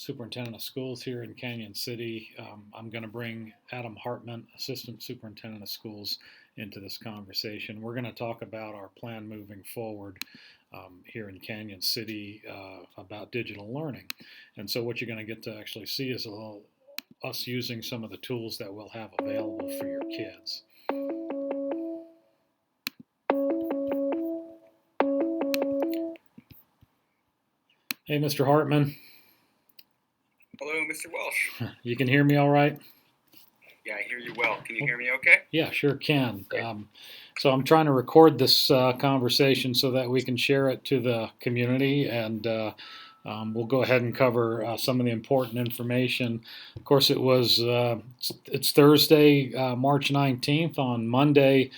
Superintendent of Schools here in Cañon City. I'm going to bring Adam Hartman, Assistant Superintendent of Schools, into this conversation. We're going to talk about our plan moving forward here in Cañon City about digital learning. And so, what you're going to get to actually see is a little us using some of the tools that we'll have available for your kids. Hey, Mr. Hartman. Hello, Mr. Welsh. You can hear me all right? Yeah, I hear you well. Can you hear me okay? Yeah, sure can. So I'm trying to record this conversation so that we can share it to the community, and we'll go ahead and cover some of the important information. Of course, it's Thursday, March 19th. On Monday,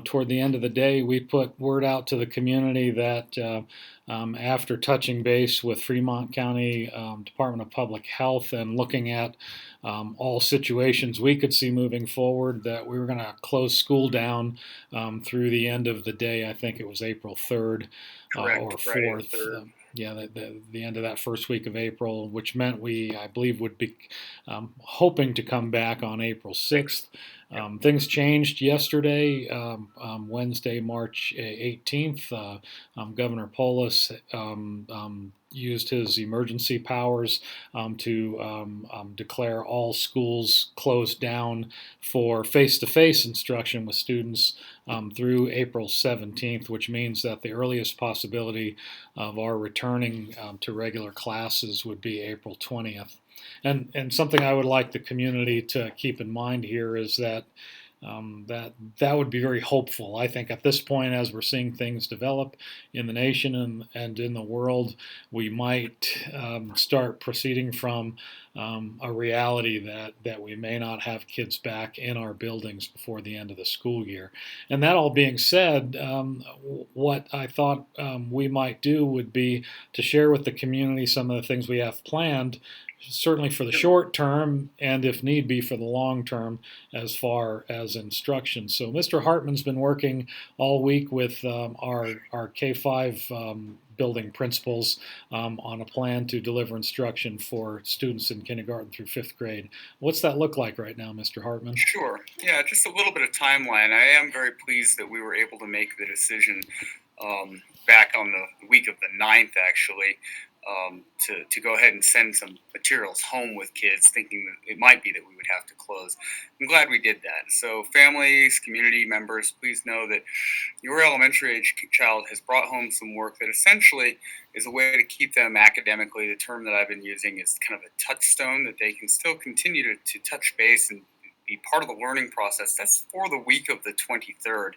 toward the end of the day, we put word out to the community that after touching base with Fremont County Department of Public Health and looking at all situations we could see moving forward, that we were going to close school down through the end of the day. I think it was April 3rd or 4th. Yeah, the end of that first week of April, which meant I believe, would be hoping to come back on April 6th. Things changed yesterday, Wednesday, March 18th. Governor Polis used his emergency powers to declare all schools closed down for face-to-face instruction with students through April 17th, which means that the earliest possibility of our returning to regular classes would be April 20th. And something I would like the community to keep in mind here is that that would be very hopeful. I think at this point, as we're seeing things develop in the nation and in the world, we might start proceeding from a reality that we may not have kids back in our buildings before the end of the school year. And that all being said, what I thought we might do would be to share with the community some of the things we have planned, certainly for the short term, and if need be for the long term, as far as instruction. So Mr. Hartman's been working all week with our K-5 building principals on a plan to deliver instruction for students in kindergarten through 5th grade. What's that look like right now, Mr. Hartman? Sure. Yeah, just a little bit of timeline. I am very pleased that we were able to make the decision back on the week of the 9th, actually, to go ahead and send some materials home with kids, thinking that it might be that we would have to close. I'm glad we did that. So families, community members, please know that your elementary age child has brought home some work that essentially is a way to keep them academically. The term that I've been using is kind of a touchstone, that they can still continue to touch base and be part of the learning process. That's for the week of the 23rd.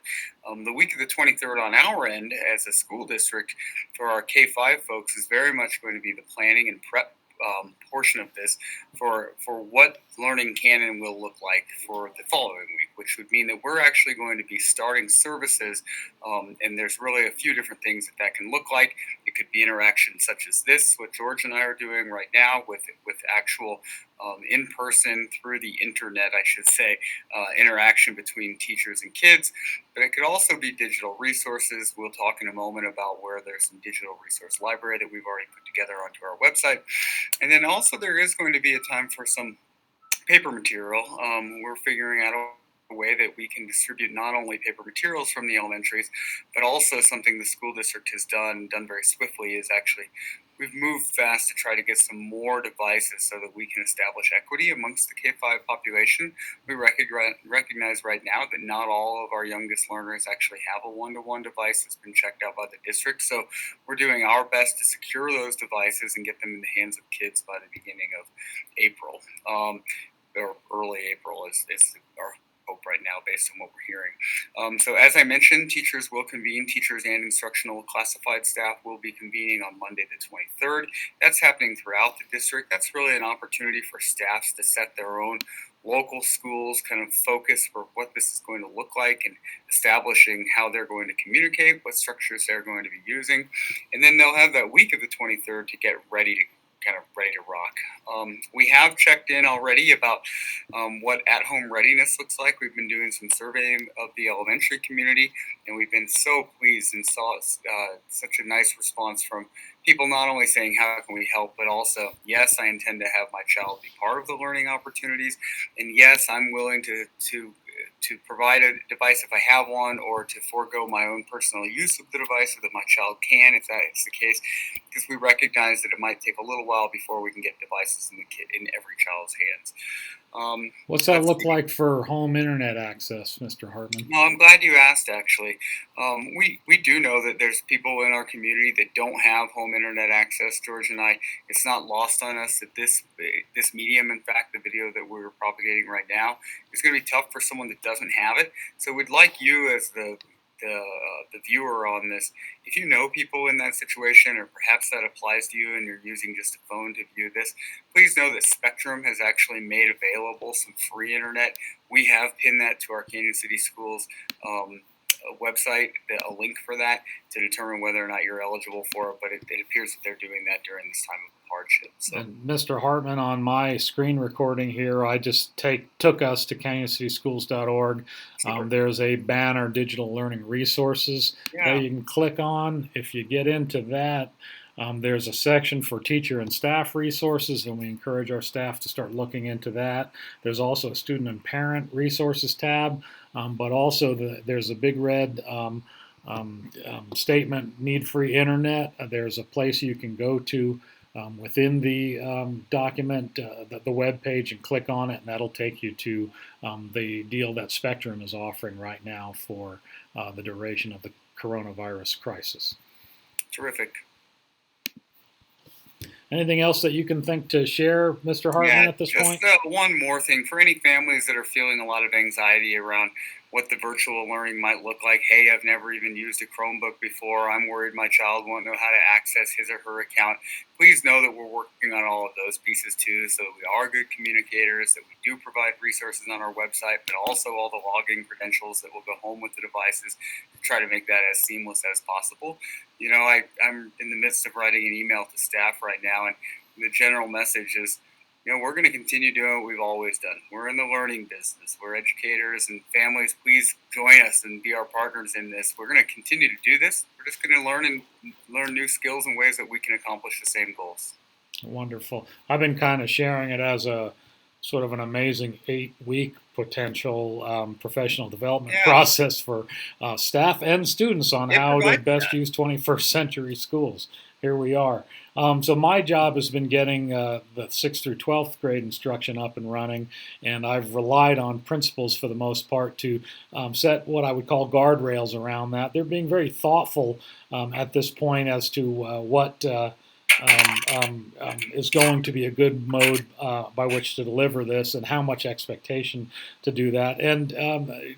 The week of the 23rd on our end as a school district for our K-5 folks is very much going to be the planning and prep portion of this for what learning can and will look like for the following week, which would mean that we're actually going to be starting services, and there's really a few different things that can look like. It could be interaction such as this, what George and I are doing right now with actual in-person, through the internet, I should say, interaction between teachers and kids. But it could also be digital resources. We'll talk in a moment about where there's some digital resource library that we've already put together onto our website. And then also there is going to be a time for some paper material. We're figuring out a way that we can distribute not only paper materials from the elementaries, but also something the school district has done very swiftly is actually we've moved fast to try to get some more devices so that we can establish equity amongst the K-5 population. We recognize right now that not all of our youngest learners actually have a one-to-one device that's been checked out by the district. So we're doing our best to secure those devices and get them in the hands of kids by the beginning of April, or early April is our hope right now based on what we're hearing. So as I mentioned, teachers will convene. Teachers and instructional classified staff will be convening on Monday the 23rd. That's happening throughout the district. That's really an opportunity for staffs to set their own local schools kind of focus for what this is going to look like and establishing how they're going to communicate, what structures they're going to be using. And then they'll have that week of the 23rd to get ready to rock. We have checked in already about what at-home readiness looks like. We've been doing some surveying of the elementary community, and we've been so pleased and saw such a nice response from people not only saying how can we help, but also, yes, I intend to have my child be part of the learning opportunities, and yes, I'm willing to provide a device if I have one, or to forego my own personal use of the device so that my child can, if that is the case, because we recognize that it might take a little while before we can get devices in every child's hands. What's that Let's look see. like for home internet access, Mr. Hartman? No, I'm glad you asked. Actually, we do know that there's people in our community that don't have home internet access. George and I, it's not lost on us that this medium, in fact, the video that we're propagating right now, is going to be tough for someone that doesn't have it. So we'd like you, as the viewer on this, if you know people in that situation, or perhaps that applies to you and you're using just a phone to view this, please know that Spectrum has actually made available some free internet. We have pinned that to our Cañon City Schools website, a link for that, to determine whether or not you're eligible for it. But it appears that they're doing that during this time of hardship. So, And Mr. Hartman, on my screen recording here, I just took us to canyoncityschools.org. super. There's a banner, Digital Learning Resources, that Yeah, you can click on. If you get into that, there's a section for teacher and staff resources, and we encourage our staff to start looking into that. There's also a student and parent resources tab, but also there's a big red statement, need free internet. There's a place you can go to within the document, the web page, and click on it, and that'll take you to the deal that Spectrum is offering right now for the duration of the coronavirus crisis. terrific. Anything else that you can think to share, Mr. Hartman, Yeah, at this just point? one more thing for any families that are feeling a lot of anxiety around what the virtual learning might look like. Hey, I've never even used a Chromebook before. I'm worried my child won't know how to access his or her account. Please know that we're working on all of those pieces too. So we are good communicators, that we do provide resources on our website, but also all the login credentials that will go home with the devices to try to make that as seamless as possible. I'm in the midst of writing an email to staff right now, and the general message is, we're going to continue doing what we've always done. We're in the learning business. We're educators, and families, please join us and be our partners in this. We're going to continue to do this. We're just going to learn new skills and ways that we can accomplish the same goals. Wonderful. I've been kind of sharing it as a sort of an amazing 8-week potential professional development Yeah, process for staff and students on it how to provides best that. use 21st century schools. Here we are. So my job has been getting the 6th through 12th grade instruction up and running, and I've relied on principals for the most part to set what I would call guardrails around that. They're being very thoughtful at this point as to what is going to be a good mode by which to deliver this, and how much expectation to do that. And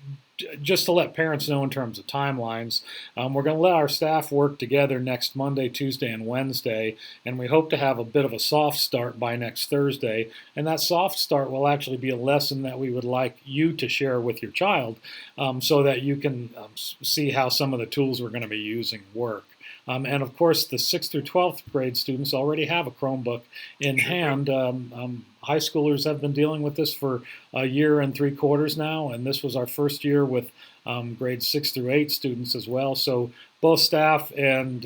just to let parents know in terms of timelines, we're going to let our staff work together next Monday, Tuesday, and Wednesday, and we hope to have a bit of a soft start by next Thursday. And that soft start will actually be a lesson that we would like you to share with your child, so that you can see how some of the tools we're going to be using work. And of course, the 6th through 12th grade students already have a Chromebook in hand. High schoolers have been dealing with this for a year and 3/4 now, and this was our first year with grades 6 through 8 students as well. So both staff and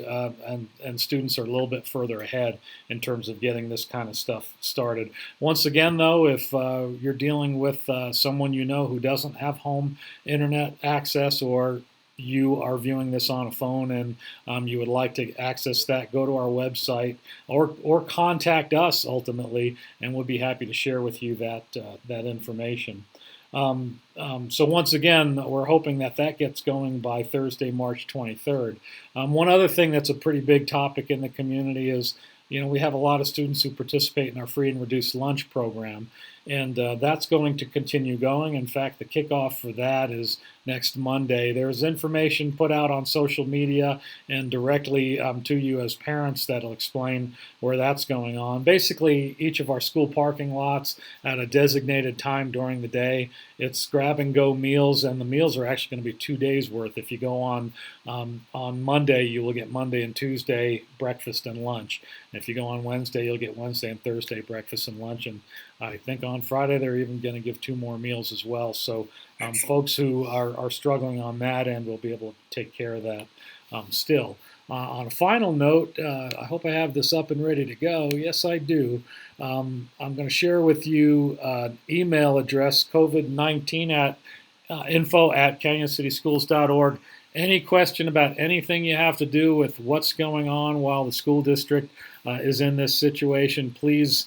students are a little bit further ahead in terms of getting this kind of stuff started. Once again, though, if you're dealing with someone you know who doesn't have home internet access, or you are viewing this on a phone and you would like to access that, go to our website, or contact us ultimately, and we'll be happy to share with you that information. So once again, we're hoping that gets going by Thursday, March 23rd. One other thing that's a pretty big topic in the community is, we have a lot of students who participate in our free and reduced lunch program, and that's going to continue going. In fact, the kickoff for that is next Monday. There's information put out on social media and directly to you as parents that'll explain where that's going on. Basically, each of our school parking lots at a designated time during the day, it's grab and go meals, and the meals are actually going to be 2 days worth. If you go on Monday, you will get Monday and Tuesday breakfast and lunch. And if you go on Wednesday, you'll get Wednesday and Thursday breakfast and lunch. And I think on Friday they're even going to give 2 more meals as well. So folks who are struggling on that end will be able to take care of that still. On a final note, I hope I have this up and ready to go. Yes, I do. I'm going to share with you an email address, COVID-19 at info@canyoncityschools.org. Any question about anything you have to do with what's going on while the school district is in this situation, please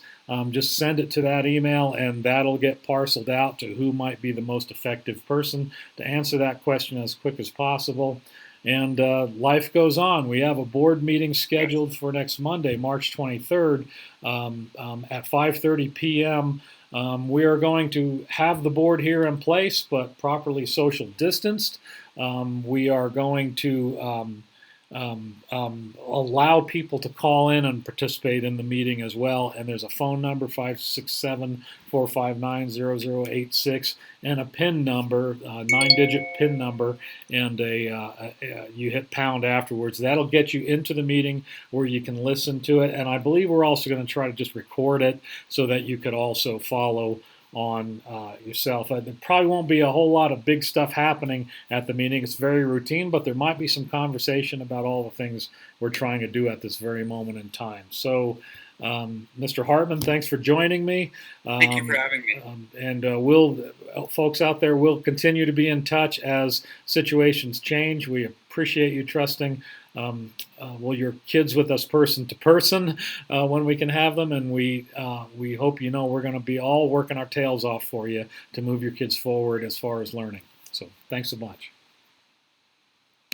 just send it to that email, and that'll get parceled out to who might be the most effective person to answer that question as quick as possible. And life goes on. We have a board meeting scheduled for next Monday, March 23rd, at 5:30 p.m. We are going to have the board here in place, but properly social distanced. We are going to allow people to call in and participate in the meeting as well. And there's a phone number, 567-459-0086, and a PIN number, 9-digit PIN number, and you hit pound afterwards. That'll get you into the meeting where you can listen to it. And I believe we're also going to try to just record it so that you could also follow on yourself. There probably won't be a whole lot of big stuff happening at the meeting. It's very routine, but there might be some conversation about all the things we're trying to do at this very moment in time. So, Mr. Hartman, thanks for joining me. Thank you for having me. Folks out there, we'll continue to be in touch as situations change. We appreciate you trusting your kids with us person to person when we can have them, and we hope you know we're going to be all working our tails off for you to move your kids forward as far as learning. So thanks so much.